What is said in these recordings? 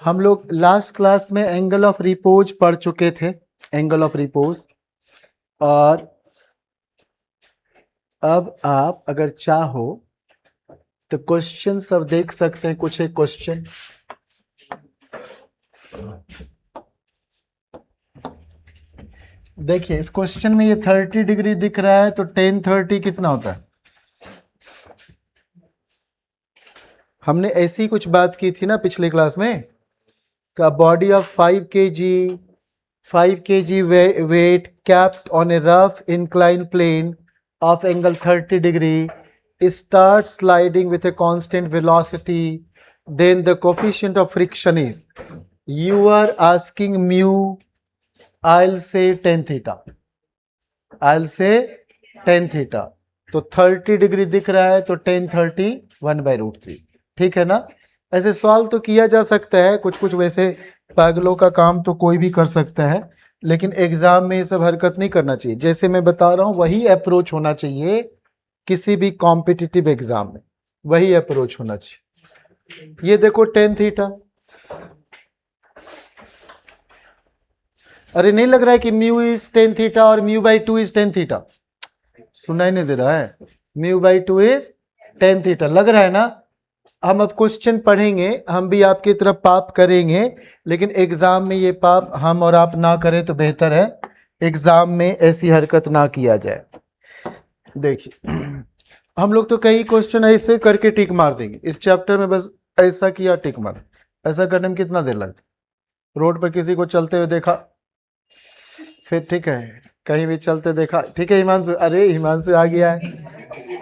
हम लोग last class में एंगल ऑफ रिपोज पढ़ चुके थे, एंगल ऑफ रिपोज। और अब आप अगर चाहो तो क्वेश्चन सब देख सकते हैं। कुछ एक क्वेश्चन देखिए, इस क्वेश्चन में ये 30 डिग्री दिख रहा है, तो 10 30 कितना होता है? हमने ऐसी कुछ बात की थी ना पिछले क्लास में, का body of 5 kg weight capped on a rough inclined plane of angle 30 degree starts sliding with a constant velocity, then the coefficient of friction is, you are asking mu, I'll say tan theta, I'll say tan theta। तो 30 degree दिख रहा है, तो tan 30 1/√3। ठीक है ना? ऐसे solve तो किया जा सकता है, कुछ कुछ वैसे पागलों का काम तो कोई भी कर सकता है, लेकिन एग्जाम में ये सब हरकत नहीं करना चाहिए। जैसे मैं बता रहा हूं वही अप्रोच होना चाहिए किसी भी कॉम्पिटिटिव एग्जाम में, वही अप्रोच होना चाहिए। ये देखो tan थीटा, अरे नहीं लग रहा है कि म्यू इज tan थीटा और μ/2 इज tan थीटा? सुनाई नहीं दे रहा है? μ/2 इज tan थीटा लग रहा है ना? हम अब क्वेश्चन पढ़ेंगे, हम भी आपकी तरफ पाप करेंगे, लेकिन एग्जाम में ये पाप हम और आप ना करें तो बेहतर है। एग्जाम में ऐसी हरकत ना किया जाए। देखिए, हम लोग तो कई क्वेश्चन ऐसे करके टिक मार देंगे इस चैप्टर में, बस ऐसा किया टिक मार। ऐसा करने में कितना देर लगता? रोड पर किसी को चलते हुए देखा, फिर ठीक है कहीं भी चलते देखा, ठीक है हिमांशु, अरे हिमांशु आ गया है,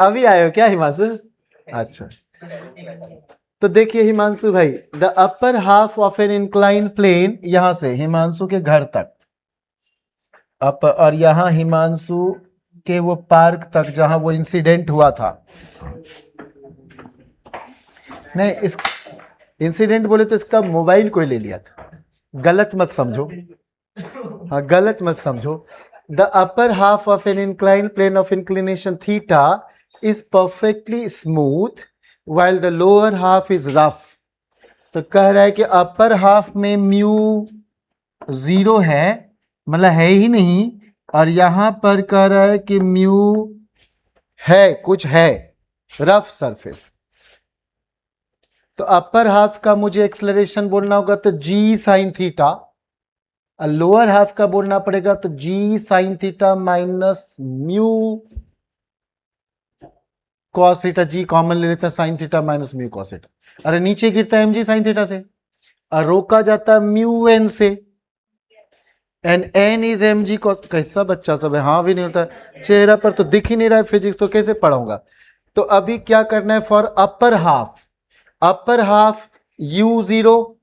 अभी आए हो क्या हिमांशु? अच्छा, तो देखिए हिमांशु भाई, the upper half of an incline plane, यहां से हिमांशु के घर तक अपर, और यहां हिमांशु के वो पार्क तक जहां वो इंसिडेंट हुआ था। नहीं, इस इंसिडेंट बोले तो इसका मोबाइल कोई ले लिया था, गलत मत समझो। हाँ, गलत मत समझो। The upper half of an incline plane of inclination theta is perfectly smooth while the lower half is rough। तो कह रहा है कि अपर हाफ में म्यू 0 है, मतलब है ही नहीं, और यहां पर कह रहा है कि म्यू है, कुछ है, रफ सरफेस। तो अपर हाफ का मुझे एक्सलरेशन बोलना होगा तो g साइन थीटा, और लोअर हाफ का बोलना पड़ेगा तो g sine theta minus mu cos theta. G common ले लेते हैं, sine theta minus mu cos theta. अरे नीचे गिरता है mg साइन थीटा से, और रोका जाता है म्यू एन से, and N is mg cos. कैसा बच्चा सब है, हाँ भी नहीं होता, चेहरा पर तो दिख ही नहीं रहा है फिजिक्स, तो कैसे पढ़ाऊंगा? तो अभी क्या करना है, for upper half u0,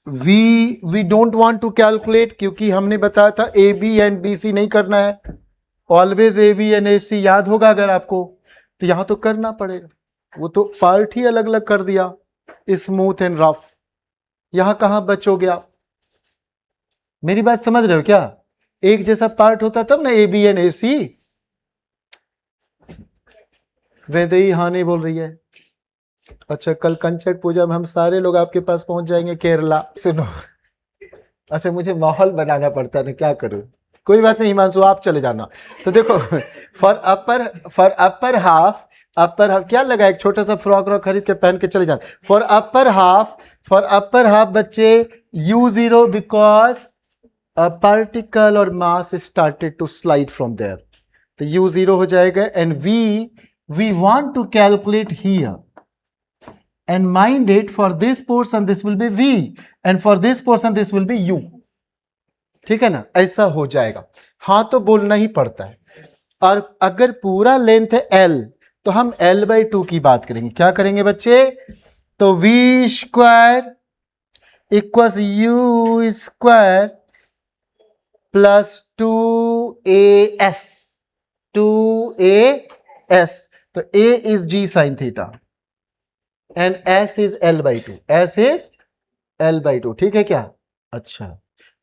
we don't want to calculate, क्योंकि हमने बताया था A B and B C नहीं करना है, always A B and A C याद होगा अगर आपको, तो यहां तो करना पड़ेगा। वो तो पार्ट ही अलग अलग कर दिया, स्मूथ एंड रफ, यहां कहां बचोगे आप? मेरी बात समझ रहे हो क्या? एक जैसा पार्ट होता तब ना ए बी एंड ए सी। वैदेही हाँ नहीं बोल रही है। अच्छा, कल कंचक पूजा में हम सारे लोग आपके पास पहुंच जाएंगे केरला। सुनो, अच्छा मुझे माहौल बनाना पड़ता है ना, क्या करूं? कोई बात नहीं हिमांशु, आप चले जाना। तो देखो, फॉर अपर हाफ क्या लगा, एक छोटा सा फ्रॉक खरीद के पहन के चले जाना। फॉर अपर हाफ बच्चे u0, बिकॉज पार्टिकल और mass started to slide from there, तो u0 हो जाएगा। And we want to calculate here, and mind it, for this portion this will be v, and for this portion this will be u। ठीक है ना, ऐसा हो जाएगा। हाँ तो बोलना ही पड़ता है। और अगर पूरा लेंथ है l, तो हम l/2 की बात करेंगे। क्या करेंगे बच्चे? तो v square equals u square plus 2as, तो a is g sine theta and s is l/2, s is l/2। ठीक है क्या? अच्छा,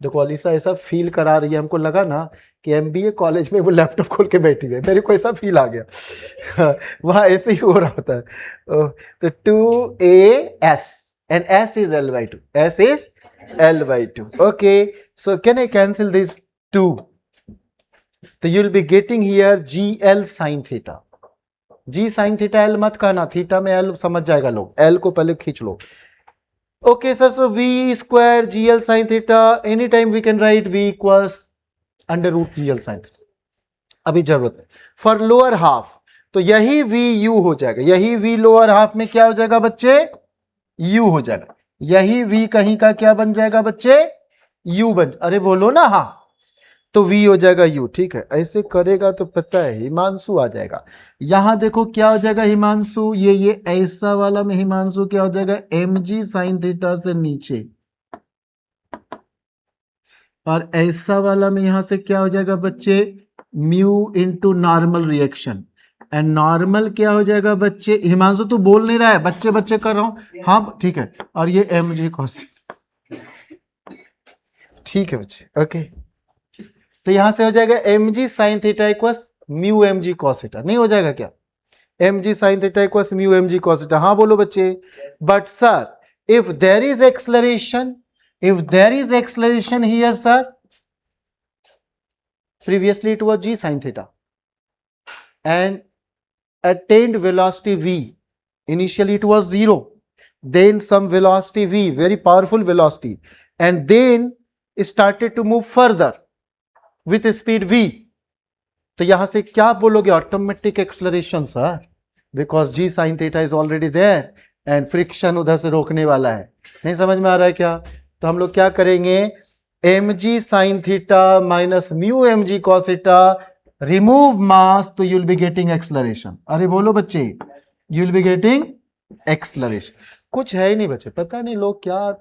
देखो अलीसा ऐसा फील करा रही है, हमको लगा ना कि एमबीए कॉलेज में वो लैपटॉप खोल के बैठी है, मेरे को ऐसा फील आ गया। वहाँ ऐसे ही हो रहा होता है। तो 2AS and S is L/2. S is L/2. Okay, so can I cancel this 2? So you'll be getting here GL sin theta. G sin theta L मत कहना, थीटा में L समझ जाएगा लोग, L को पहले खींच लो। Okay sir, so V square GL sin theta, anytime we can write V equals under root GL sin theta. अभी जरूरत है फॉर लोअर हाफ, तो यही V U हो जाएगा, यही V लोअर हाफ में क्या हो जाएगा बच्चे, U हो जाएगा, यही V कहीं का क्या बन जाएगा बच्चे, U बन, अरे बोलो ना हाँ, तो V हो जाएगा U। ठीक है, ऐसे करेगा तो पता है हिमांशु आ जाएगा। यहां देखो क्या हो जाएगा हिमांशु, ये ऐसा वाला में हिमांशु क्या हो जाएगा, mg sin थीटा से नीचे, और ऐसा वाला में यहां से क्या हो जाएगा बच्चे, mu into normal reaction, and normal क्या हो जाएगा बच्चे, हिमांशु तू बोल नहीं रहा है, बच्चे बच्चे कर रहा हूं, हाँ ठीक है, और ये mg cos, ठीक है बच्चे, ओके। तो यहां से हो जाएगा mg sin theta equals mu mg cos theta, नहीं हो जाएगा क्या, mg sin theta equals mu mg cos theta, हाँ बोलो बच्चे। But sir if there is acceleration, if there is acceleration here sir, previously it was g sin theta and attained velocity v, initially it was 0, then some velocity v, very powerful velocity, and then started to move further with speed v, तो यहां से क्या बोलोगे, automatic acceleration sir, because g sin theta is already there and friction उधर से रोकने वाला है। नहीं समझ में आ रहा है क्या, तो हम लोग क्या करेंगे, mg sin theta minus mu mg cos theta, remove mass, तो यूल बी गेटिंग एक्सलरेशन, अरे बोलो बच्चे, यूल बी गेटिंग एक्सलरेशन। कुछ है ही नहीं बच्चे, पता नहीं लोग क्या,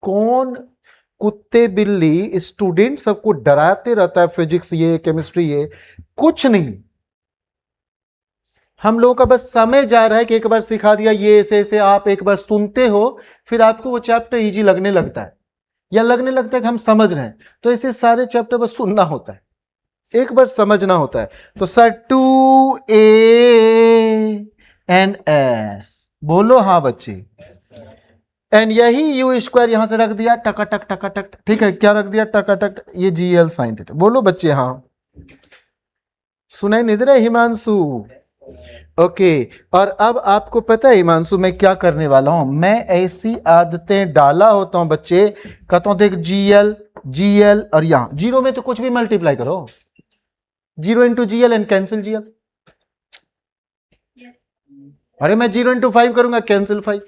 कौन कुत्ते बिल्ली स्टूडेंट सबको डराते रहता है, फिजिक्स ये केमिस्ट्री ये, कुछ नहीं, हम लोगों का बस समय जा रहा है कि एक बार सिखा दिया ये ऐसे आप एक बार सुनते हो, फिर आपको वो चैप्टर इजी लगने लगता है, या लगने लगता है कि हम समझ रहे हैं, तो ऐसे सारे चैप्टर बस सुनना होता है, एक बार समझना होता है। तो सर 2A and S, बोलो हाँ बच्चे, एंड यही यू स्क्वायर यहां से रख दिया टका टक टका टक, ठीक है, क्या रख दिया टका टक, ये GL sin थीटा, बोलो बच्चे हाँ, सुनाई नहीं दे रहा हिमांशु, ओके। और अब आपको पता है हिमांशु मैं क्या करने वाला हूं, मैं ऐसी आदतें डाला होता हूं बच्चे, कहता हूं देख GL और यहां जीरो में तो कुछ भी मल्टीप्लाई करो, 0 into GL and cancel GL, अरे मैं 0 into 5 करूंगा, कैंसिल 5,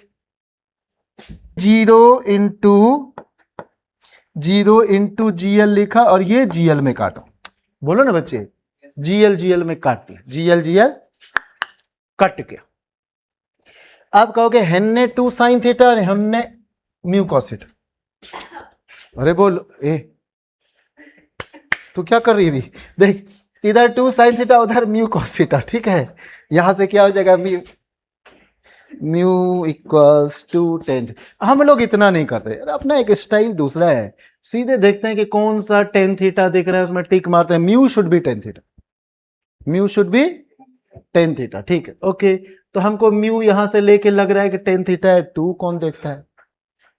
0 into GL लिखा और ये GL में काटो, बोलो ना बच्चे, GL में काट दिया, GL कट गया। आप कहोगे हमने 2 sin थीटा और हमने म्यू cos थीटा, अरे बोल ए तू क्या कर रही है, देख इधर 2 sin थीटा उधर म्यू cos थीटा, ठीक है, यहां से क्या हो जाएगा, म्यू इक्वल्स टू 10, हम लोग इतना नहीं करते, अपना एक स्टाइल दूसरा है, सीधे देखते हैं कि कौन सा 10 थीटा दिख रहा है उसमें टिक मारते हैं, mu should be 10 theta, mu should be 10 theta, ठीक है, ओके। तो हमको म्यू यहां से लेके लग रहा है कि 10 थीटा है, 2 कौन देखता है,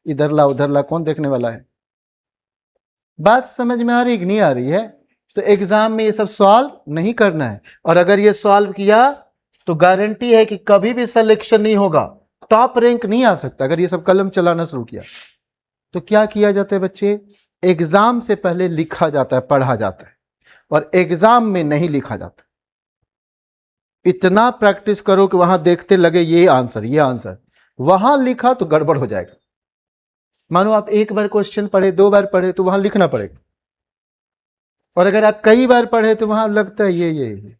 इधर ला उधर ला, कौन देखने वाला है, बात समझ में आ रही कि नहीं आ रही है। तो एग्जाम में ये सब सॉल्व नहीं करना है, और अगर ये सॉल्व किया तो गारंटी है कि कभी भी सिलेक्शन नहीं होगा, टॉप रैंक नहीं आ सकता अगर ये सब कलम चलाना शुरू किया। तो क्या किया जाता है बच्चे, एग्जाम से पहले लिखा जाता है, पढ़ा जाता है, और एग्जाम में नहीं लिखा जाता। इतना प्रैक्टिस करो कि वहां देखते लगे ये आंसर, वहां लिखा तो गड़बड़ हो जाएगा। मानो आप एक बार क्वेश्चन पढ़े, 2 बार पढ़े तो वहां लिखना पड़ेगा, और अगर आप कई बार पढ़े तो वहां लगता है ये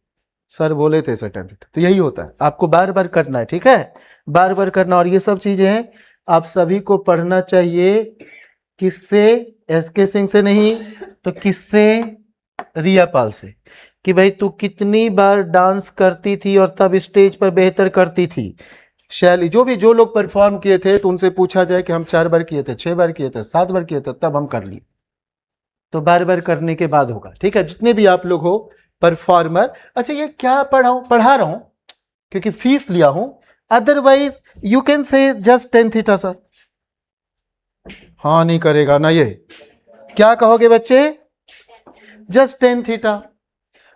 सर बोले थे सर्टेन, तो यही होता है, आपको बार बार करना है, ठीक है, बार बार करना। और ये सब चीजें आप सभी को पढ़ना चाहिए, किससे, SK सिंह से नहीं तो किससे, रिया पाल से, कि भाई तू कितनी बार डांस करती थी और तब स्टेज पर बेहतर करती थी। शैली जो लोग परफॉर्म किए थे तो उनसे पूछा जाए कि हम 4 बार किए थे, 6 बार किए थे, 7 बार किए थे, तब हम कर लिए। तो बार बार करने के बाद होगा, ठीक है, जितने भी आप लोग हो परफॉर्मर। अच्छा ये क्या पढ़ा रहा हूं क्योंकि फीस लिया हूं, otherwise you can say just tan theta sir. हाँ नहीं करेगा ना ये, क्या कहोगे बच्चे? Just tan theta.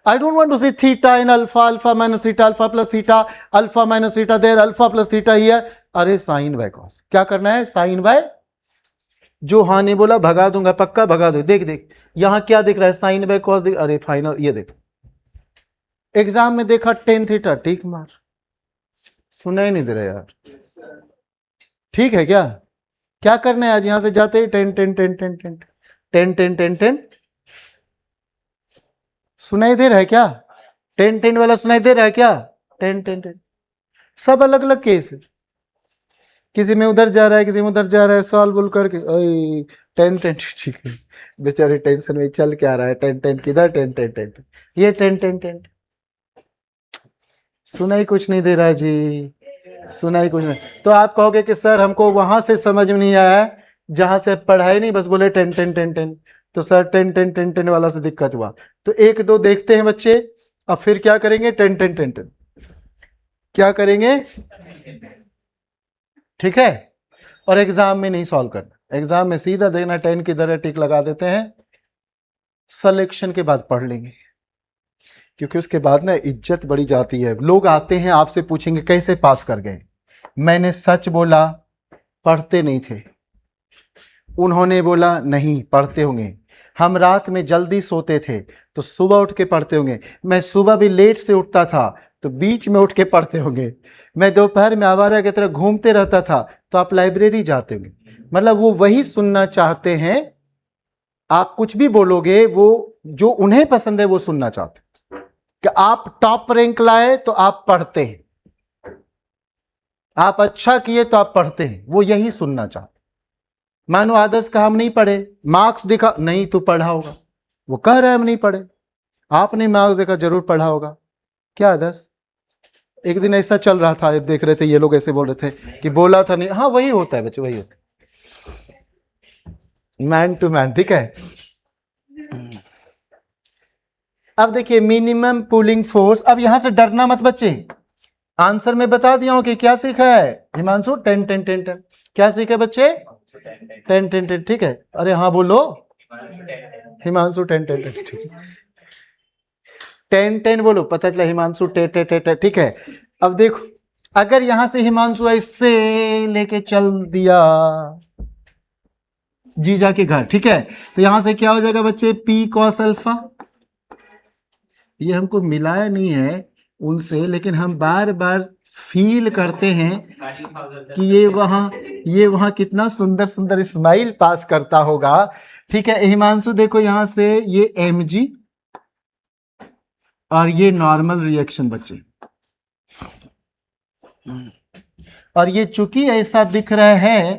I don't want to say theta in alpha, alpha minus theta, alpha plus theta, alpha minus theta there, alpha plus theta here. अरे sign by cos, क्या करना है? साइन बाय, जो हाँ नहीं बोला भगा दूंगा, पक्का भगा दो। देख देख यहां क्या दिख रहा है, साइन बाय कॉस दिख, अरे फाइनल ये देख, एग्जाम में देखा टेन थीटा, टिक मार, सुना ही नहीं दे रहा यार, ठीक है क्या? क्या करना है आज यहां से जाते ही ten ten ten ten ten ten ten ten ten, सुनाई दे रहा है क्या? टेन टेन वाला सुनाई दे रहा है क्या? टेन टेन टेन, सब अलग अलग केस है, किसी में उधर जा रहा है, किसी में उधर जा रहा है, सॉल्व बोल करके टेन टेन, ठीक है बेचारे टेंशन में चल क्या रहा है, टेन टेन किधर, टेन टेन टेन ये टेन टेन टेन, सुनाई कुछ नहीं दे रहा है जी, सुनाई कुछ नहीं। तो आप कहोगे कि सर हमको वहां से समझ में नहीं आया जहां से पढ़ाई नहीं, बस बोले टेन टेन टेन टेन, तो sir ten ten ten ten वाला से दिक्कत हुआ। तो एक दो देखते हैं बच्चे, अब फिर क्या करेंगे? टेन टेन टेन टेन, क्या करेंगे? ठीक है, और एग्जाम में नहीं सॉल्व करना, एग्जाम में सीधा देखना टेन की तरह टिक लगा देते हैं, सिलेक्शन के बाद पढ़ लेंगे, क्योंकि उसके बाद ना इज्जत बढ़ी जाती है। लोग आते हैं आपसे पूछेंगे कैसे पास कर गए, मैंने सच बोला पढ़ते नहीं थे, उन्होंने बोला नहीं पढ़ते होंगे, हम रात में जल्दी सोते थे तो सुबह उठ के पढ़ते होंगे, मैं सुबह भी लेट से उठता था तो बीच में उठ के पढ़ते होंगे, मैं दोपहर में आवारा की तरह घूमते रहता था तो आप लाइब्रेरी जाते होंगे। मतलब वो वही सुनना चाहते हैं, आप कुछ भी बोलोगे वो जो उन्हें पसंद है वो सुनना चाहते हैं, कि आप टॉप रैंक लाए तो आप पढ़ते हैं, आप अच्छा किए तो आप पढ़ते हैं, वो यही सुनना चाहते। मानो आदर्श का हम नहीं पढ़े, मार्क्स दिखा नहीं तो पढ़ा होगा, वो कह रहे हम नहीं पढ़े, आपने मार्क्स देखा जरूर पढ़ा होगा। क्या आदर्श? एक दिन ऐसा चल रहा था, देख रहे थे ये लोग ऐसे बोल रहे थे कि बोला था नहीं, हाँ वही होता है बच्चे, वही होता है, मैन टू मैन, ठीक है। अब देखिए मिनिमम पुलिंग फोर्स, अब यहां से डरना मत बच्चे, आंसर में बता दिया हूं कि क्या सीखा है Himanshu, ten ten ten ten, क्या सीखे बच्चे? टेन टेन टेन, ठीक है, अरे हाँ बोलो हिमांशु टेन टेन टेन, ठीक है, टेन टेन बोलो, पता चला हिमांशु टे टे टे टे, ठीक है। अब देखो अगर यहां से हिमांशु ऐसे लेके चल दिया जीजा के घर, ठीक है, तो यहां से क्या हो जाएगा बच्चे? पी कॉस अल्फा, ये हमको मिलाया नहीं है उनसे, लेकिन हम बार बार फील करते हैं कि ये वहां कितना सुंदर सुंदर स्माइल पास करता होगा, ठीक है। हिमांशु देखो यहां से ये mg और ये नॉर्मल रिएक्शन बच्चे, और ये चूंकि ऐसा दिख रहा है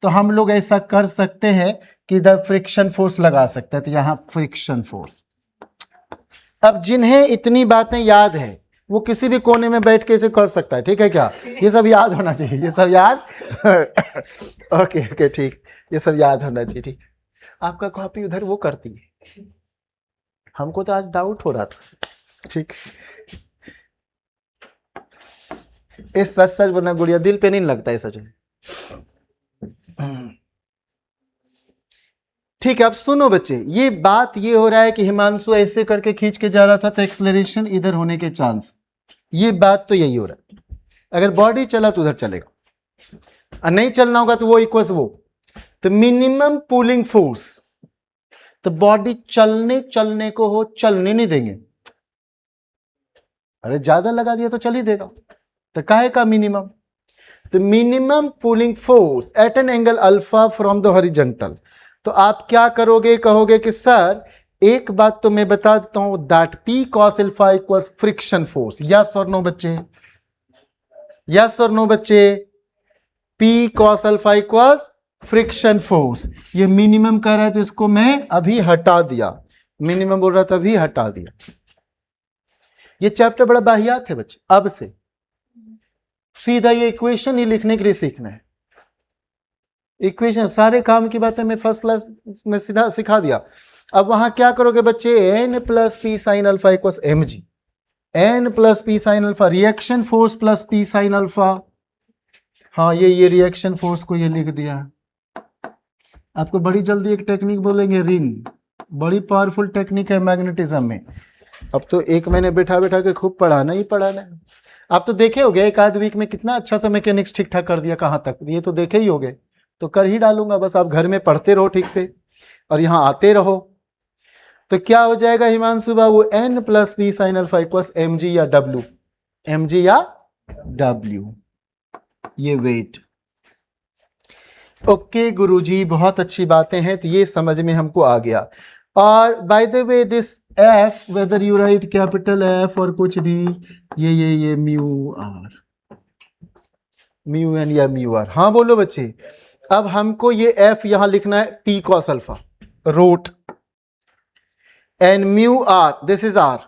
तो हम लोग ऐसा कर सकते हैं कि इधर फ्रिक्शन फोर्स लगा सकते हैं, तो यहां फ्रिक्शन फोर्स। अब जिन्हें इतनी बातें याद है वो किसी भी कोने में बैठ के इसे कर सकता है, ठीक है क्या? ये सब याद होना चाहिए, ये सब याद ओके ओके ठीक, ये सब याद होना चाहिए, ठीक। आपका कॉपी उधर वो करती है, हमको तो आज डाउट हो रहा था, ठीक। इस सच सच बोलना गुड़िया, दिल पे नहीं लगता है सच, ठीक है। अब सुनो बच्चे, ये बात ये हो रहा है कि हिमांशु ऐसे करके खींच के जा रहा था तो एक्सेलरेशन इधर होने के चांस, ये बात तो यही हो रहा है। अगर बॉडी चला तो उधर चलेगा, और नहीं चलना होगा तो वो इक्वल्स वो, तो मिनिमम पुलिंग फोर्स, तो बॉडी चलने को हो, चलने नहीं देंगे, अरे ज्यादा लगा दिया तो चल ही देगा, तो काहे का मिनिमम? तो minimum pulling force at an angle alpha from the horizontal. तो आप क्या करोगे? कहोगे कि सर एक बात तो मैं बता देता हूं, that P cos alpha equals friction force. Yes और नो बच्चे? यस और नो बच्चे? P cos alpha equals friction force. ये मिनिमम कह रहा है तो इसको मैं अभी हटा दिया, मिनिमम बोल रहा था अभी हटा दिया। ये चैप्टर बड़ा बाहियात है बच्चे, अब से सीधा ये इक्वेशन ही लिखने के लिए सीखना है। इक्वेशन सारे काम की बातें मैं फर्स्ट क्लास में सीधा सिखा दिया। अब वहां क्या करोगे बच्चे, N plus P sine alpha equal M G, N plus P sine alpha, reaction force plus P sine alpha. हाँ ये रिएक्शन फोर्स को ये लिख दिया। आपको बड़ी जल्दी एक टेक्निक बोलेंगे, रिंग, बड़ी पावरफुल टेक्निक है मैग्नेटिज्म में। अब तो एक महीने बैठा बैठा के खूब पढ़ाना ही पढ़ाना है। आप तो देखे होगे एक आध वीक में कितना अच्छा सा मैकेनिक्स ठीक ठाक कर दिया, कहाँ तक, ये तो देखे ही होगे। तो कर ही डालूंगा, बस आप घर में पढ़ते रहो ठीक से और यहाँ आते रहो। तो क्या हो जाएगा हिमांशु बाबू, N plus P sine alpha equals M G या डब्ल्यू, एम जी या डब्ल्यू, ये वेट। ओके गुरुजी, बहुत अच्छी बातें हैं, तो ये समझ में हमको आ गया। और by the way this F, whether you right capital F और कुछ भी, ये म्यू आर, म्यू एन या म्यू आर। हाँ बोलो बच्चे। अब हमको ये एफ यहां लिखना है P cos alpha root, and mu R, this is R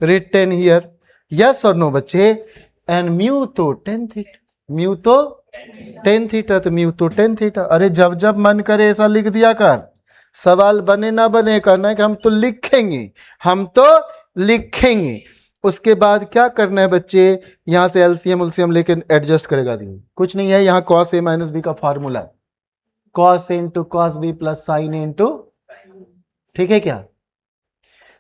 written here, yes और नो बच्चे। एंड म्यू तो टेन थीटा, म्यू तो टेन थीटा, तो म्यू तो टेन थीटा। अरे जब जब मन करे ऐसा लिख दिया कर, सवाल बने ना बने, करना है कि हम तो लिखेंगे, हम तो लिखेंगे। उसके बाद क्या करना है बच्चे, यहां से एलसीएम उलसीएम लेके एडजस्ट करेगा दिन, कुछ नहीं है। यहाँ कॉस ए माइनस बी का फॉर्मूला है, cos A into cos B plus sine A into, ठीक है क्या।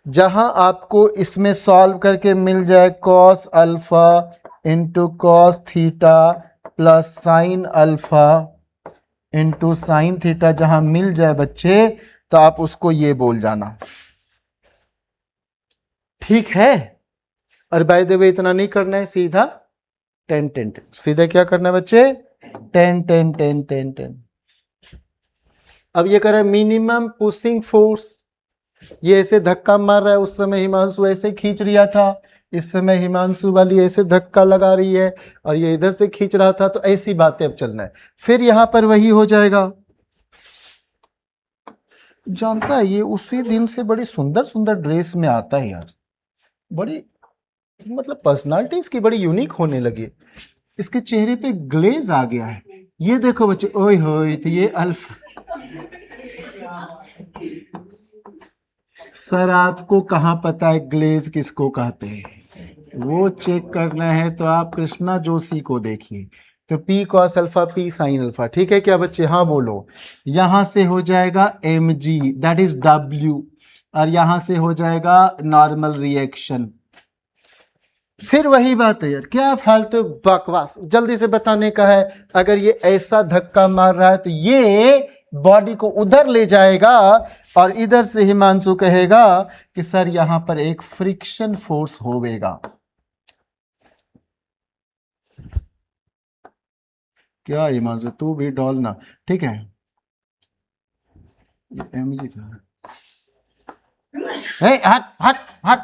जहां आपको इसमें सॉल्व करके मिल जाए cos alpha into cos theta plus sine alpha into sine theta, जहां मिल जाए बच्चे, तो आप उसको ये बोल जाना, ठीक है। और बाय द वे इतना नहीं करना है, सीधा 10 10 10, सीधा क्या करना है बच्चे, 10 10 10 10 10। अब ये कर रहा है मिनिमम पुशिंग फोर्स, ये ऐसे धक्का मार रहा है, उस समय हिमांशु ऐसे खींच रिया था, इस समय हिमांशु वाली ऐसे धक्का लगा रही है और ये इधर से खींच रहा था, तो ऐसी बातें अब चलना है। फिर यहां पर वही हो जाएगा। जानता है ये उसी दिन से बड़ी सुंदर सुंदर ड्रेस में आता है यार, बड़ी मतलब पर्सनालिटी इसकी बड़ी यूनिक होने लगी, इसके चेहरे पे ग्लेज आ गया है। ये देखो बच्चे, ओए होए, तो ये अल्फा। सर आपको कहाँ पता है ग्लेज किसको कहते हैं, वो चेक करना है तो आप कृष्णा जोशी को देखिए। तो P cos alpha P sine alpha, ठीक है क्या बच्चे, हाँ बोलो। यहां से हो जाएगा mg, दैट इज W, और यहां से हो जाएगा नॉर्मल रिएक्शन। फिर वही बात है यार, क्या फालतू बकवास जल्दी से बताने का है। अगर ये ऐसा धक्का मार रहा है तो ये बॉडी को उधर ले जाएगा और इधर से हिमांशु कहेगा कि सर यहां पर एक फ्रिक्शन फोर्स होवेगा। क्या हिमांशु तू भी डॉलना, ठीक है। ये एमजी था, हट हट हट,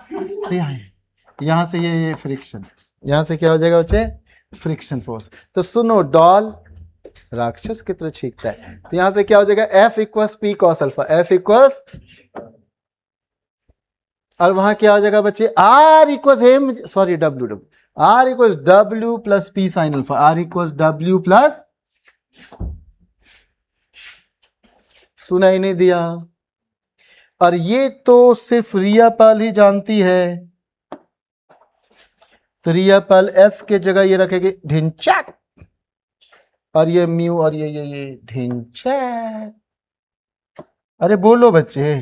यहां से ये फ्रिक्शन फोर्स, यहां से क्या हो जाएगा बच्चे, फ्रिक्शन फोर्स। तो सुनो, डॉल राक्षस की तरह छींकता है, तो यहां से क्या हो जाएगा, F equals P cos alpha, F equals, और वहां क्या हो जाएगा बच्चे, R equals M, sorry W, R equals W plus P sine alpha, R equals W plus, सुना ही नहीं दिया। और ये तो सिर्फ रिया पाल ही जानती है, तो रिया पाल F के जगह ये रखेगी ढिंचैक, और ये म्यू, और ये ढिंचैक। अरे बोलो बच्चे,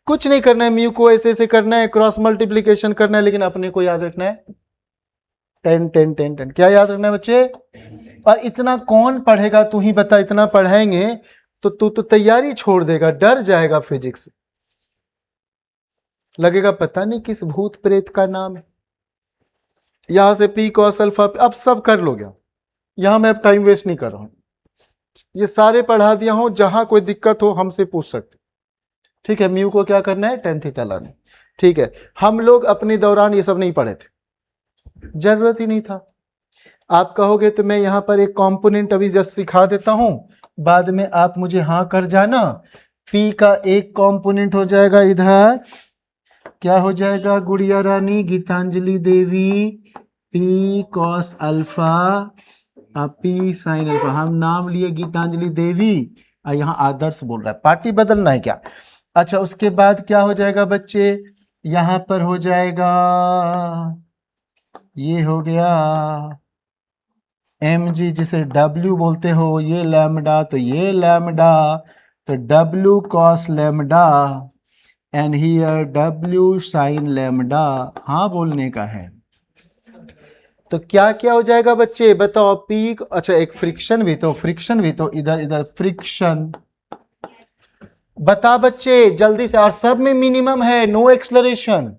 कुछ नहीं करना है, म्यू को ऐसे ऐसे करना है, क्रॉस मल्टीप्लीकेशन करना है, लेकिन अपने को याद रखना है 10 10 10 10। क्या याद रखना है बच्चे, और इतना कौन पढ़ेगा, तू ही बता, इतना पढ़ाएंगे तो तू तो तैयारी छोड़ देगा, डर जाएगा फिजिक्स से, लगेगा पता नहीं किस भूत प्रेत का नाम है। यहां से P cos अल्फा, अब सब कर लोगे, यहां मैं अब टाइम वेस्ट नहीं कर रहा हूं, ये सारे पढ़ा दिया हूं, जहां कोई दिक्कत हो हमसे पूछ सकते, ठीक है। म्यू को क्या करना है, 10 थीटा लाना, ठीक है। हम लोग अपने दौरान ये सब नहीं पढ़े थे, जरूरत ही नहीं था। आप कहोगे तो मैं यहां पर एक कंपोनेंट अभी जस्ट सिखा देता हूं, बाद में आप मुझे हाँ कर जाना। P का एक कंपोनेंट हो जाएगा इधर, क्या हो जाएगा गुड़िया रानी, गीतांजलि देवी, P cos alpha P sine alpha, हम नाम लिए गीतांजलि देवी, और यहाँ आदर्श बोल रहा है, पार्टी बदलना है क्या। अच्छा उसके बाद क्या हो जाएगा बच्चे, यहां पर हो जाएगा, ये हो गया mg जिसे w बोलते हो, ये लैम्डा तो ये लैम्डा, तो w cos lambda and here w sin lambda. हाँ बोलने का है। तो क्या क्या हो जाएगा बच्चे बताओ, पीक, अच्छा एक फ्रिक्शन भी तो, फ्रिक्शन भी तो, इधर इधर फ्रिक्शन, बता बच्चे जल्दी से, और सब में मिनिमम है, नो एक्सलरेशन,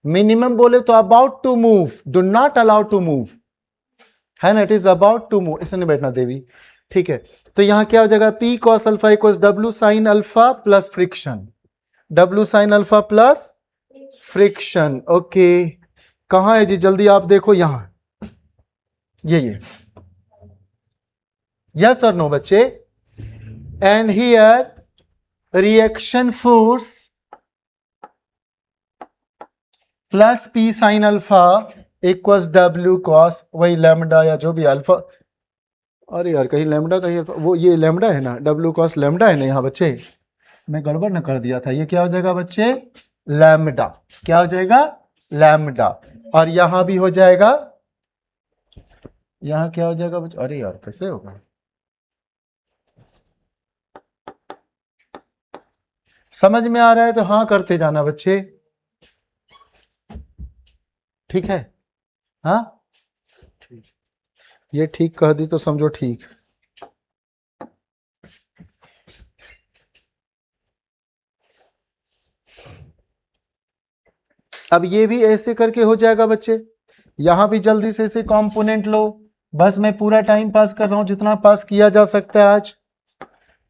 मिनिमम बोले तो about to move, do not allow to move, है ना, it is about to move, इसने बैठना देवी, ठीक है। तो यहां क्या हो जाएगा, P cos alpha equals W sign alpha plus friction, W sign alpha plus friction, okay. कहां है जी, जल्दी आप देखो यहां, ये यस और नो बच्चे, and here reaction force plus P sine alpha equals W cos, वही लैम्डा या जो भी अल्फा, अरे यार कहीं लैम्डा कहीं अल्फा, वो ये लैम्डा है ना, डब्ल्यू कॉस लैम्डा है ना यहाँ बच्चे, मैं गड़बड़ न कर दिया था, ये क्या हो जाएगा बच्चे, लैम्डा, क्या हो जाएगा, लैम्डा, और यहां भी हो जाएगा, यहां क्या हो जाएगा बच्चे, अरे यार कैसे होगा, समझ में आ रहा है तो हाँ करते जाना बच्चे, ठीक है, हाँ ठीक, ये ठीक कह दी तो समझो ठीक। अब ये भी ऐसे करके हो जाएगा बच्चे, यहां भी जल्दी से ऐसे कंपोनेंट लो, बस मैं पूरा टाइम पास कर रहा हूं, जितना पास किया जा सकता है आज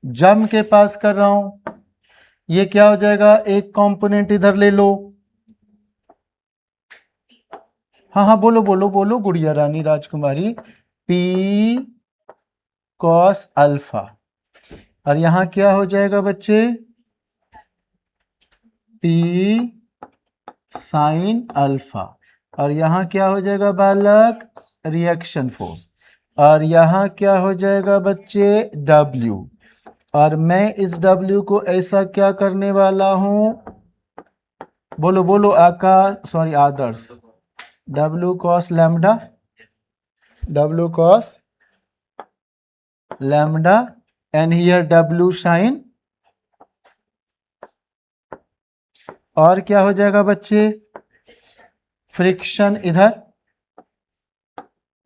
जम के पास कर रहा हूं। ये क्या हो जाएगा, एक कंपोनेंट इधर ले लो, हाँ हाँ बोलो बोलो बोलो गुड़िया रानी राजकुमारी, पी कॉस अल्फा, और यहां क्या हो जाएगा बच्चे, पी साइन अल्फा, और यहां क्या हो जाएगा बालक, रिएक्शन फोर्स, और यहां क्या हो जाएगा बच्चे, W, और मैं इस W को ऐसा क्या करने वाला हूं, बोलो बोलो Akash, sorry Adarsh, W cos lambda, W cos lambda and here W sin, और क्या हो जाएगा बच्चे, फ्रिक्शन, इधर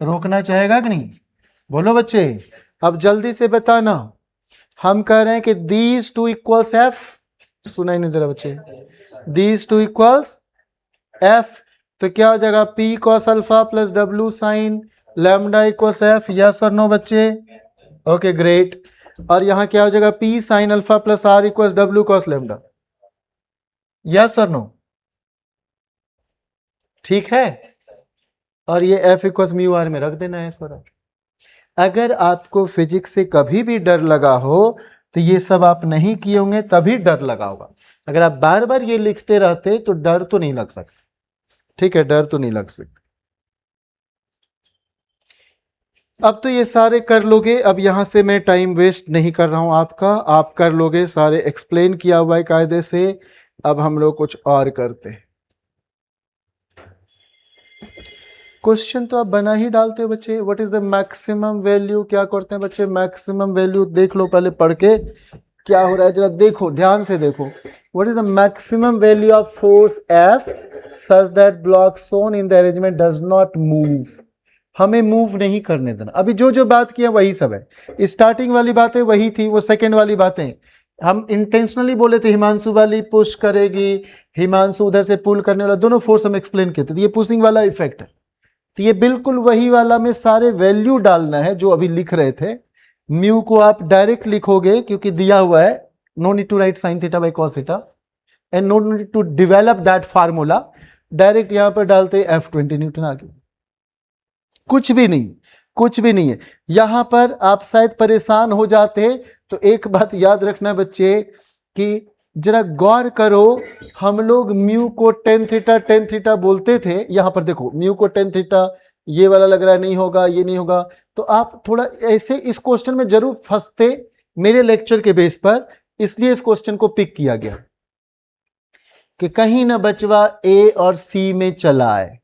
रोकना चाहेगा कि नहीं, बोलो बच्चे, अब जल्दी से बताना, हम कह रहे हैं कि दीज टू इक्वल्स एफ, सुनाई नहीं दे रहा बच्चे, दीज टू इक्वल्स एफ, तो क्या हो जाएगा, P cos alpha plus W sine lambda equals F, yes और नो बच्चे, ओके ग्रेट, और यहां क्या हो जाएगा, P sine alpha plus R equals W cos lambda, yes और नो, ठीक है, और ये एफ इक्वल्स म्यू आर में रख देना है फॉर आर। अगर आपको फिजिक्स से कभी भी डर लगा हो तो ये सब आप नहीं किए होंगे तभी डर लगा होगा, अगर आप बार बार ये लिखते रहते तो डर तो नहीं लग सकता, ठीक है, डर तो नहीं लग सकता। अब तो ये सारे कर लोगे, अब यहां से मैं टाइम वेस्ट नहीं कर रहा हूं आपका, आप कर लोगे, सारे एक्सप्लेन किया हुआ है कायदे से। अब हम लोग कुछ और करते हैं, क्वेश्चन तो आप बना ही डालते हो बच्चे, what is the maximum value, क्या करते हैं बच्चे, मैक्सिमम वैल्यू देख लो पहले पढ़ के क्या हो रहा है, जरा देखो ध्यान से देखो, what is the maximum value of force F such that block shown in the arrangement does not move, हमें मूव नहीं करने देना। अभी जो जो बात किया वही सब है, स्टार्टिंग वाली बातें वही थी, वो सेकंड वाली बातें हम इंटेंशनली बोले थे, हिमांशु वाली पुश करेगी, हिमांशु उधर से पुल करने वाला, दोनों फोर्स हम एक्सप्लेन किए थे, ये पुशिंग वाला इफेक्ट है, तो ये बिल्कुल वही वाला में सारे वैल्यू डालना है जो अभी लिख रहे थे। म्यू को आप डायरेक्ट लिखोगे क्योंकि दिया हुआ है, no need to write sine theta by cos theta and no need to develop that formula, direct यहां पर डालते F20 न्यूटन, आगे कुछ भी नहीं, कुछ भी नहीं है। यहां पर आप शायद परेशान हो जाते, तो एक बात याद रखना बच्चे कि जरा गौर करो, हम लोग म्यू को टेन थीटा बोलते थे, यहां पर देखो म्यू को टेन थीटा, ये वाला लग रहा है नहीं होगा, ये नहीं होगा, तो आप थोड़ा ऐसे इस क्वेश्चन में जरूर फंसते मेरे लेक्चर के बेस पर, इसलिए इस क्वेश्चन को पिक किया गया। कि कहीं ना बचवा ए और सी में चला आए,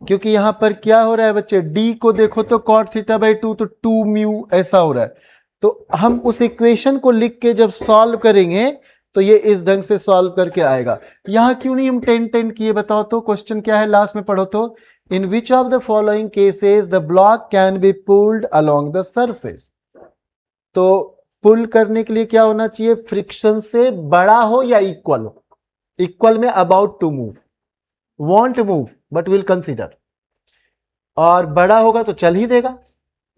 क्योंकि यहां पर क्या हो रहा है बच्चे, डी को देखो तो cot थीटा बाई 2 तो 2 म्यू ऐसा हो रहा है। तो हम उस इक्वेशन को लिख के जब सॉल्व करेंगे तो ये इस ढंग से सॉल्व करके आएगा। यहां क्यों नहीं हम 10-10 किए बताओ तो? क्वेश्चन क्या है लास्ट में पढ़ो तो, in which of the following cases the block can be pulled along the surface. तो पुल करने के लिए क्या होना चाहिए, फ्रिक्शन से बड़ा हो या इक्वल हो। इक्वल में about to move, won't move but will consider, और बड़ा होगा तो चल ही देगा।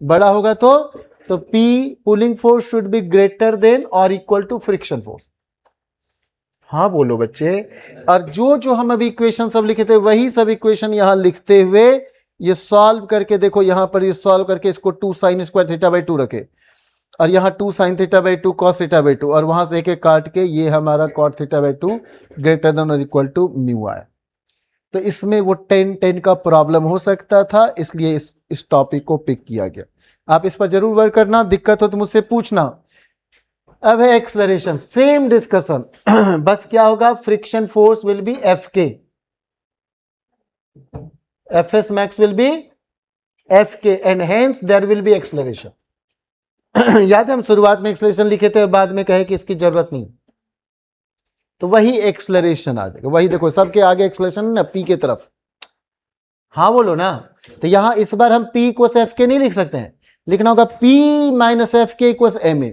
बड़ा होगा तो P pulling force should be greater than और इक्वल टू फ्रिक्शन फोर्स। हाँ बोलो बच्चे। और जो जो हम अभी इक्वेशन सब लिखे थे वही सब इक्वेशन यहां लिखते हुए ये सॉल्व करके देखो, यहां पर ये सॉल्व करके इसको 2 sin स्क्वायर थीटा बाई 2 रखे, और यहां 2 sin theta by 2 cos theta by 2, और वहां से एक एक काट के ये हमारा cot theta by 2 greater than और इक्वल टू म्यू आया। तो इसमें वो 10-10 का प्रॉब्लम हो सकता था, इसलिए इस टॉपिक को पिक किया गया। आप इस पर जरूर वर्क करना, दिक्कत हो तो मुझसे पूछना। अब है एक्सलरेशन, सेम डिस्कशन बस क्या होगा, friction force will be F K, F S max will be F K and hence there will be acceleration. याद है हम शुरुआत में एक्सलरेशन लिखे थे और बाद में कहे कि इसकी जरूरत नहीं, तो वही एक्सलरेशन आ जाएगा। वही देखो सबके आगे एक्सलरेशन ना पी के तरफ, हाँ बोलो ना। तो यहां इस बार हम P इक्वल्स एफ के नहीं लिख सकते हैं, लिखना होगा P minus F K equals M A.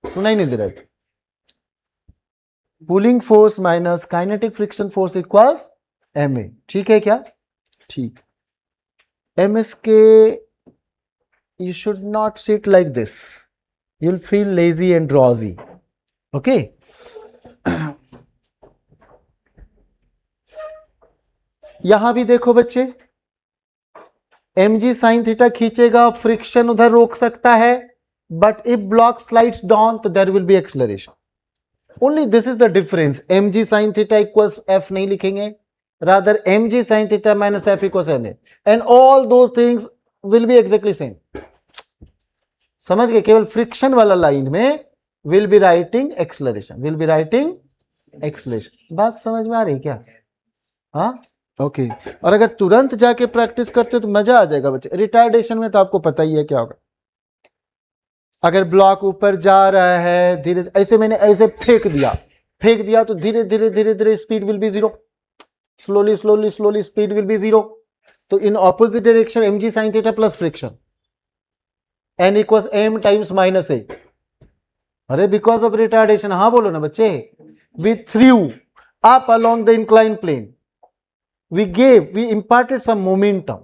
सुना ही नहीं दे रहे थे, pulling force minus kinetic friction force equals M A. ठीक है क्या? ठीक। M S K you should not sit like this, you'll feel lazy and drowsy, okay? यहां भी देखो बच्चे, mg sin थीटा खींचेगा, फ्रिक्शन उधर रोक सकता है, but if block slides down तो there will be acceleration. Only this is the difference. mg sin theta equals f नहीं लिखेंगे, rather mg sin theta minus f equals ma, and all those things will be exactly same. समझ गए? केवल friction वाला line में will be writing acceleration, will be writing acceleration. बात समझ में आ रही क्या? हाँ ओके। और अगर तुरंत जाके प्रैक्टिस करते हो तो मजा आ जाएगा बच्चे। रिटार्डेशन में तो आपको पता ही है क्या होगा, अगर ब्लॉक ऊपर जा रहा है धीरे, ऐसे मैंने ऐसे फेंक दिया तो धीरे धीरे धीरे धीरे speed will be zero, slowly slowly slowly speed will be zero. तो in opposite direction mg sin theta plus friction n equals m times minus a। अरे बिकॉज ऑफ रिटार्डेशन, हाँ बोलो ना बच्चे। We threw up along the incline plane, we imparted some momentum,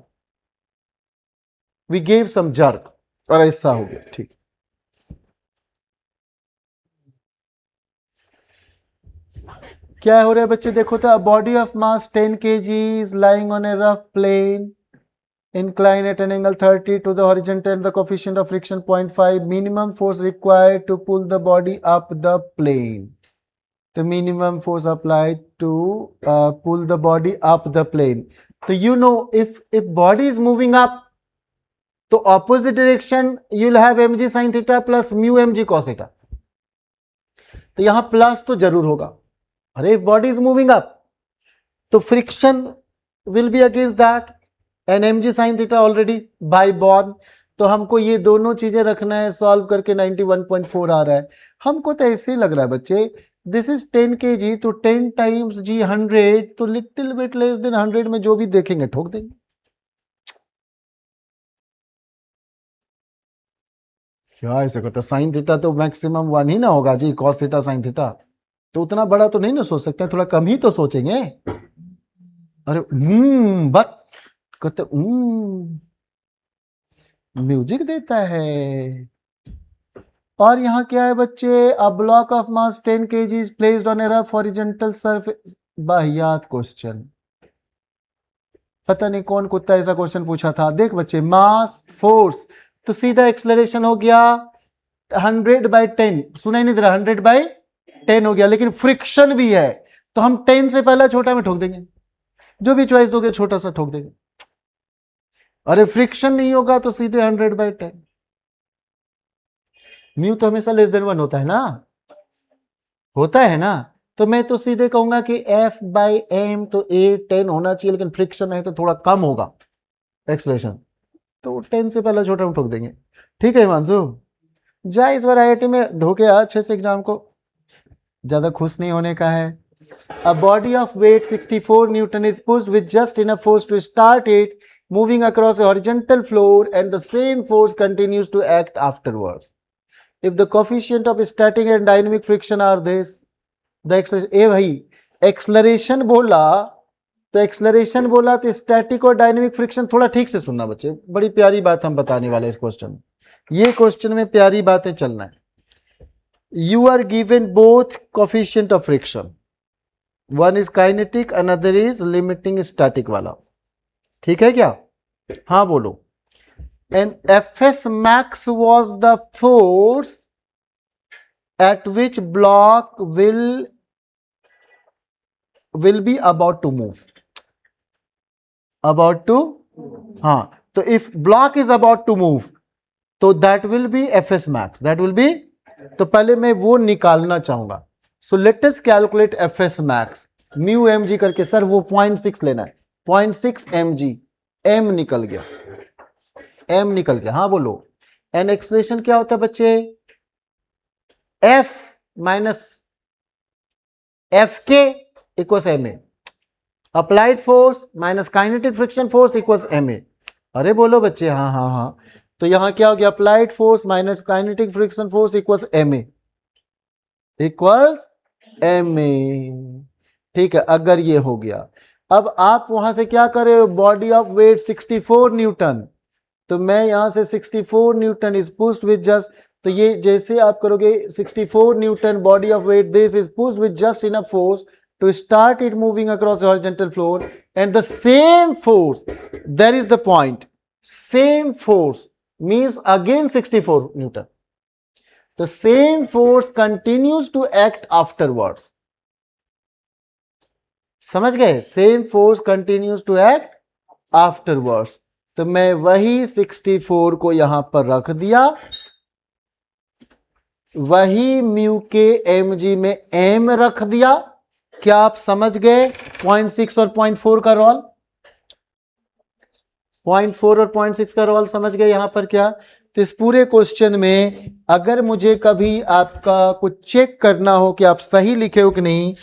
we gave some jerk, और ऐसा हो गया। ठीक, क्या हो रहा है बच्चे? देखो तो body of mass 10 kg is lying on a rough plane, incline at an angle 30 to the horizontal, the coefficient of friction 0.5, minimum force required to pull the body up the plane, the minimum force applied to pull the body up the plane. So you know, if body is moving up, तो opposite direction you'll have mg sin theta plus mu mg cos theta, तो यहां plus तो जरूर होगा। अरे if body is moving up तो friction will be against that and mg sin theta already by born, तो हमको ये दोनों चीजें रखना है। सॉल्व करके 91.4 आ रहा है। हमको तो ऐसे ही लग रहा है बच्चे, दिस इज 10 kg तो 10 टाइम्स g 100, तो लिटिल बिट लेस देन 100 में जो भी देखेंगे ठोक देंगे। क्या ऐसे करता? साइन थीटा तो मैक्सिमम 1 ही ना होगा जी, कॉस थीटा साइन थीटा, तो उतना बड़ा तो नहीं ना सोच सकते, थोड़ा कम ही तो सोचेंगे। अरे बट कहते म्यूजिक देता है। और यहां क्या है बच्चे, a block of mass 10 kg is placed on a rough horizontal surface. बाहियात क्वेश्चन, पता नहीं कौन कुत्ता ऐसा क्वेश्चन पूछा था। देख बच्चे, मास फोर्स तो सीधा एक्सेलरेशन हो गया 100/10, सुनाई नहीं दे रहा, 100/10 हो गया, लेकिन फ्रिक्शन भी है तो हम 10 से पहला छोटा में ठोक देंगे, जो भी चॉइस दोगे छोटा सा ठोक देंगे। अरे फ्रिक्शन नहीं होगा तो सीधे 100/10। म्यू तो हमेशा लेस देन 1 होता है ना, होता है ना, तो मैं तो सीधे कहूंगा कि F/m तो A 10 होना चाहिए, लेकिन फ्रिक्शन है तो थोड़ा कम होगा एक्सलेशन, तो 10 से पहले छोटा हम ठोक देंगे। ठीक है हिमांशु, जा इस बार IIT में धोके आ अच्छे से एग्जाम को, ज्यादा खुश नहीं होने का है। A body of weight 64 Newton is pushed with just enough force to start it moving across a horizontal floor, and the same force continues to act afterwards. If the coefficient of static and dynamic friction are this, the acceleration, ए भाई acceleration बोला तो acceleration बोला तो static और dynamic friction, थोड़ा ठीक से सुनना बच्चे, बड़ी प्यारी बात हम बताने वाले इस क्वेश्चन में, ये क्वेश्चन में प्यारी बातें चलना है। You are given both coefficient of friction, one is kinetic another is limiting static वाला, ठीक है क्या? हाँ बोलो। And Fs max was the force at which block will be about to move, about to, हाँ, तो if block is about to move तो that will be Fs max, that will be, तो पहले मैं वो निकालना चाहूंगा। So let us calculate Fs max, mu mg करके, सर वो 0.6 लेना है, 0.6 mg, m निकल गया, m निकल गया, हाँ बोलो। एन एक्सप्रेशन क्या होता है बच्चे? F minus Fk equals ma, applied force minus kinetic friction force equals ma। अरे बोलो बच्चे, हाँ हाँ हाँ, तो यहां क्या हो गया? Applied force minus kinetic friction force equals ma, equals ma। ठीक है, अगर ये हो गया, अब आप वहां से क्या कर रहे हो? बॉडी ऑफ वेट 64 न्यूटन, तो मैं यहां से 64 newton is pushed with just, तो ये जैसे आप करोगे 64 newton body of weight, this is pushed with just enough force to start it moving across the horizontal floor, and the same force, there is the point, same force means again 64 Newton, the same force continues to act afterwards, समझ गए? same force continues to act afterwards, तो मैं वही 64 को यहां पर रख दिया, वही म्यू के mg में m रख दिया। क्या आप समझ गए 0.6 और 0.4 का रोल? 0.4 और 0.6 का रोल समझ गए यहां पर क्या? तो इस पूरे क्वेश्चन में अगर मुझे कभी आपका कुछ चेक करना हो कि आप सही लिखे हो कि नहीं,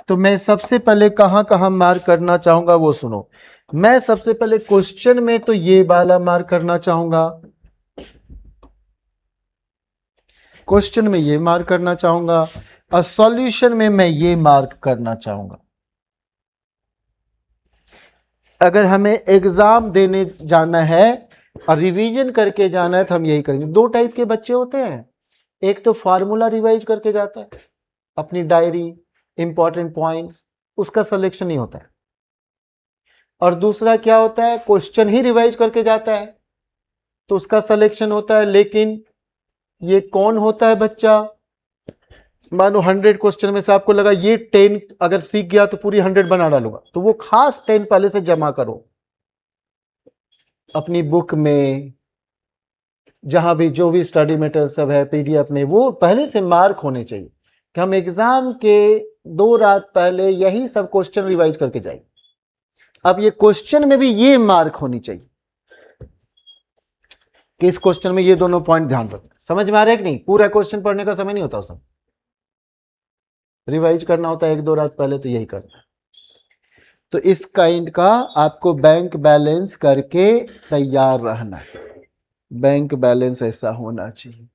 तो मैं सबसे पहले कहां कहां मार्क करना चाहूंगा वो सुनो। मैं सबसे पहले क्वेश्चन में तो ये वाला मार्क करना चाहूंगा, क्वेश्चन में ये मार्क करना चाहूंगा, और सॉल्यूशन में मैं ये मार्क करना चाहूंगा। अगर हमें एग्जाम देने जाना है और रिवीजन करके जाना है तो हम यही करेंगे। दो टाइप के बच्चे होते हैं, एक तो फार्मूला रिवाइज करके जाता है, अपनी डायरी इंपॉर्टेंट पॉइंट्स, उसका सिलेक्शन नहीं होता है, और दूसरा क्या होता है? क्वेश्चन ही रिवाइज करके जाता है तो उसका सिलेक्शन होता है। लेकिन ये कौन होता है बच्चा? मानो 100 क्वेश्चन में से आपको लगा ये 10 अगर सीख गया तो पूरी 100 बना डालूंगा, तो वो खास 10 पहले से जमा करो अपनी बुक में, जहां भी जो भी स्टडी मटेरियल सब है PDF में, वो पहले से मार्क होने चाहिए कि हम एग्जाम के 2 रात पहले यही सब क्वेश्चन रिवाइज करके जाएंगे। अब ये क्वेश्चन में भी ये मार्क होनी चाहिए कि इस क्वेश्चन में ये दोनों पॉइंट ध्यान रखना। समझ में आ रहा है कि नहीं? पूरा क्वेश्चन पढ़ने का समय नहीं होता, उसमें रिवाइज करना होता है 1-2 रात पहले, तो यही करना है। तो इस काइंड का आपको बैंक बैलेंस करके तैयार रहना है, बैंक बैलेंस ऐसा होना चाहिए।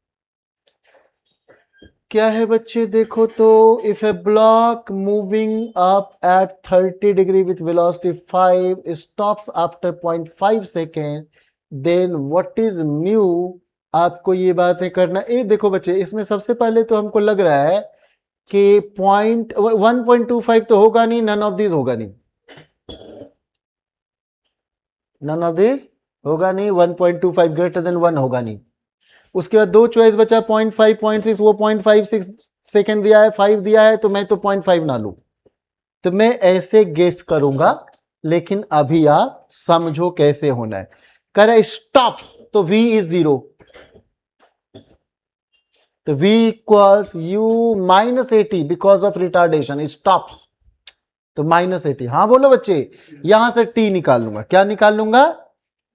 क्या है बच्चे देखो तो, if a block moving up at 30 degree with velocity 5 stops after 0.5 second, then what is mu? आपको ये बातें करना। ये देखो बच्चे, इसमें सबसे पहले तो हमको लग रहा है कि 1.25 तो होगा नहीं, नन ऑफ दिस होगा नहीं, नन ऑफ दिस होगा नहीं, 1.25 ग्रेटर देन 1 होगा नहीं। उसके बाद 2 चॉइस बचा, 0.5 0.6, वो 0.56 सेकेंड दिया है, 5 दिया है, तो मैं तो 0.5 ना लूं, तो मैं ऐसे गेस करूंगा। लेकिन अभी आप समझो कैसे होना है। कह रहा है स्टॉप्स, तो V इज 0, तो तो v equals u -80 because of retardation stops, तो -80। हाँ बोलो बच्चे, यहां से t निकाल लूंगा, क्या निकाल लूंगा,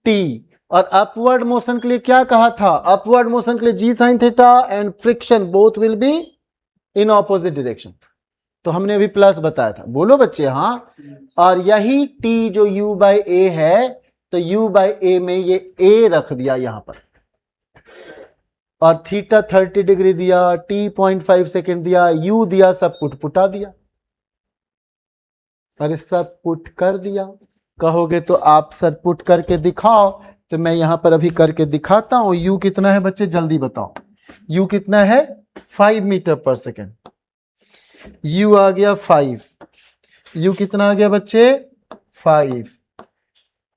t। और अपवर्ड मोशन के लिए क्या कहा था, अपवर्ड मोशन के लिए g sin theta and friction both will be in opposite direction, तो हमने अभी प्लस बताया था, बोलो बच्चे हाँ। और यही t जो u बाई a है, तो u बाई a में ये a रख दिया यहां पर, और थीटा 30 डिग्री दिया, t 0.5 सेकेंड दिया, u दिया, सब पुटा दिया, और इस सब पुट कर दिया। कहोगे तो आप सर पुट करके दिखाओ, तो मैं यहां पर अभी करके दिखाता हूं। u कितना है बच्चे, जल्दी बताओ, u कितना है, 5 मीटर पर सेकेंड, u आ गया 5, u कितना आ गया बच्चे 5,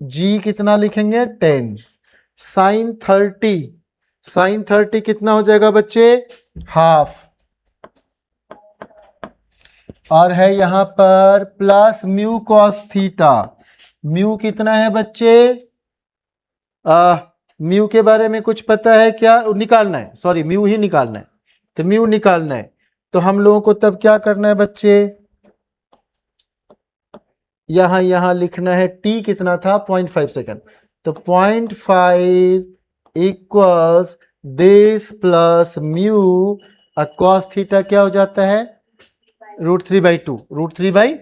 g कितना लिखेंगे 10, साइन 30, साइन 30 कितना हो जाएगा बच्चे, हाफ, और है यहां पर plus mu cos theta. Mu कितना है बच्चे, म्यू के बारे में कुछ पता है क्या, निकालना है, सॉरी म्यू ही निकालना है, तो म्यू निकालना है, तो हम लोगों को तब क्या करना है बच्चे, यहां लिखना है t कितना था 0.5 सेकेंड, तो 0.5 equals this plus mu, cos theta क्या हो जाता है √3/2, √3/,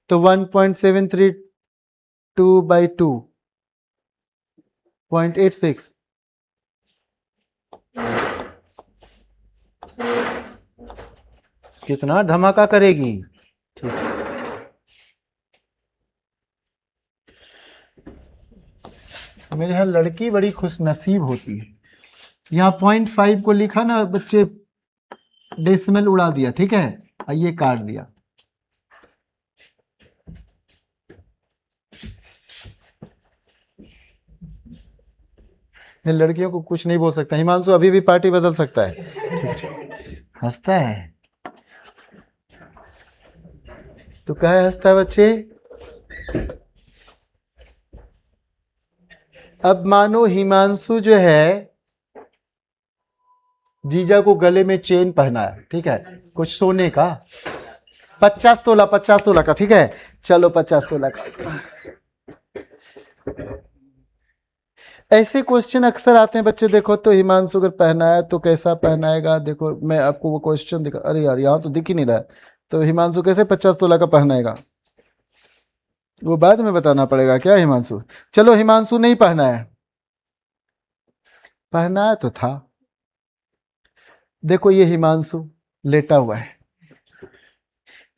तो 1.732/2 0.86, कितना धमाका करेगी, ठीक है। मेरे यहाँ लड़की बड़ी खुशनसीब होती है, यहाँ 0.5 को लिखा ना बच्चे, डेसिमल उड़ा दिया, ठीक है, ये काट दिया। लड़कियों को कुछ नहीं बोल सकता, हिमांशु अभी भी पार्टी बदल सकता है, हंसता है, तो क्या हंसता है बच्चे। अब मानो हिमांशु जो है जीजा को गले में चेन पहना है, ठीक है, कुछ सोने का 50 तोला, 50 तोला का, ठीक है, चलो 50 तोला का। ऐसे क्वेश्चन अक्सर आते हैं बच्चे, देखो तो हिमांशु अगर पहना है तो कैसा पहनाएगा, देखो मैं आपको वो क्वेश्चन दिखा, अरे यार यहाँ तो दिख ही नहीं रहा है, तो हिमांशु कैसे 50 तोला का पहनाएगा, वो बाद में बताना पड़ेगा क्या हिमांशु। चलो हिमांशु नहीं पहना है, पहना तो था, देखो ये हिमांशु लेटा हुआ है,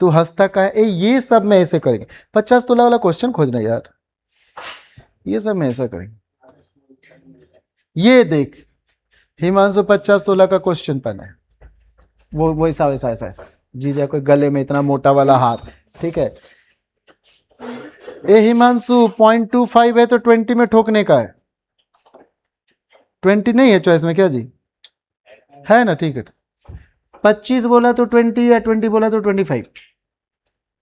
तू हंसता का है, ये सब में ऐसे करेंगे, 50 तोला वाला क्वेश्चन खोजना यार, ये सब में ऐसा करेंगे। ये देख हिमांशु 50 तोला का क्वेश्चन पहना है, वो ऐसा ऐसा ऐसा ऐसा, जीजा कोई गले में इतना मोटा वाला हाथ, ठीक है। ए हिमांशु 0.25 है तो 20 में ठोकने का है, 20 नहीं है चॉइस में क्या जी, है ना, ठीक है, 25 बोला तो 20 या 20 बोला तो 25,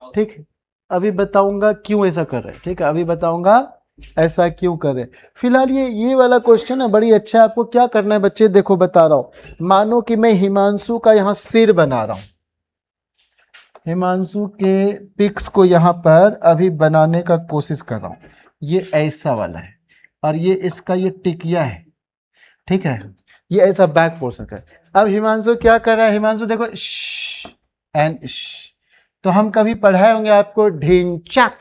ठीक है। अभी बताऊंगा क्यों ऐसा कर रहे हैं, ठीक है, अभी बताऊंगा ऐसा क्यों कर रहे हैं। फिलहाल ये वाला क्वेश्चन है बड़ी अच्छा है, आपको क्या करना है बच्चे, देखो बता रहा हूं, मानो कि मैं हिमांशु का यहां सिर बना रहा हूं, हिमांशु के पिक्स को यहां पर अभी बनाने का कोशिश कर रहा हूं, ये ऐसा वाला है, और ये इसका ये टिकिया है, ठीक है, ये ऐसा बैक पोर्शन का है। अब हिमांशु क्या कर रहा है, हिमांशु देखो एंड, तो हम कभी पढ़ाए होंगे आपको ढिंचक,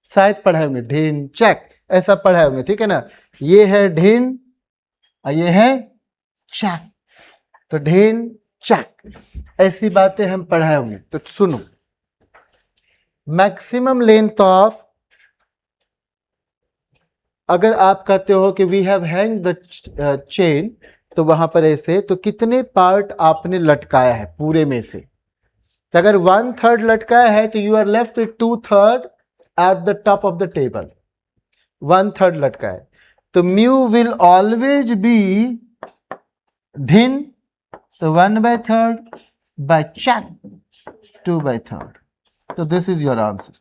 शायद पढ़ाए होंगे ढिंचक, ऐसा पढ़ाए होंगे, ठीक है ना, ये है ढिन और ये है चक, तो ढिन चक, ऐसी बातें हम पढ़ाए होंगे। तो सुनो, मैक्सिमम लेंथ ऑफ, अगर आप कहते हो कि we have hang the chain, तो वहां पर ऐसे, तो कितने पार्ट आपने लटकाया है पूरे में से, तो अगर 1/3 लटकाया है तो you are left with 2/3 at the top of the table, 1/3 लटका है, तो म्यू विल ऑलवेज बी ढिन, तो 1/3 बाय चक 2/3, तो दिस इज योर आंसर।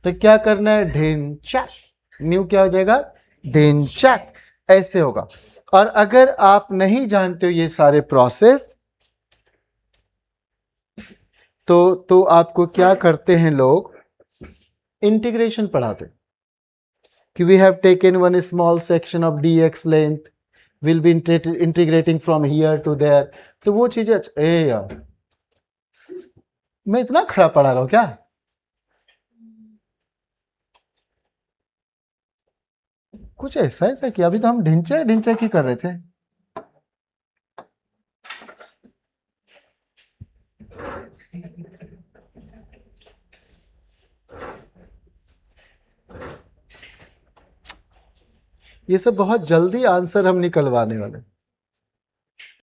तो क्या करना है, ढिन चक, म्यू क्या हो जाएगा ढिन चक, ऐसे होगा। और अगर आप नहीं जानते हो ये सारे प्रोसेस, तो आपको क्या करते हैं लोग, इंटीग्रेशन पढ़ाते हैं कि we have taken one small section of dx length, will be integrating from here to there. तो वो चीजें ए यार, मैं इतना खड़ा पढ़ा रहा हूं क्या? कुछ ऐसा ऐसा किया, अभी तो हम ढिंचे ढिंचे की कर रहे थे। ये सब बहुत जल्दी आंसर हम निकलवाने वाले।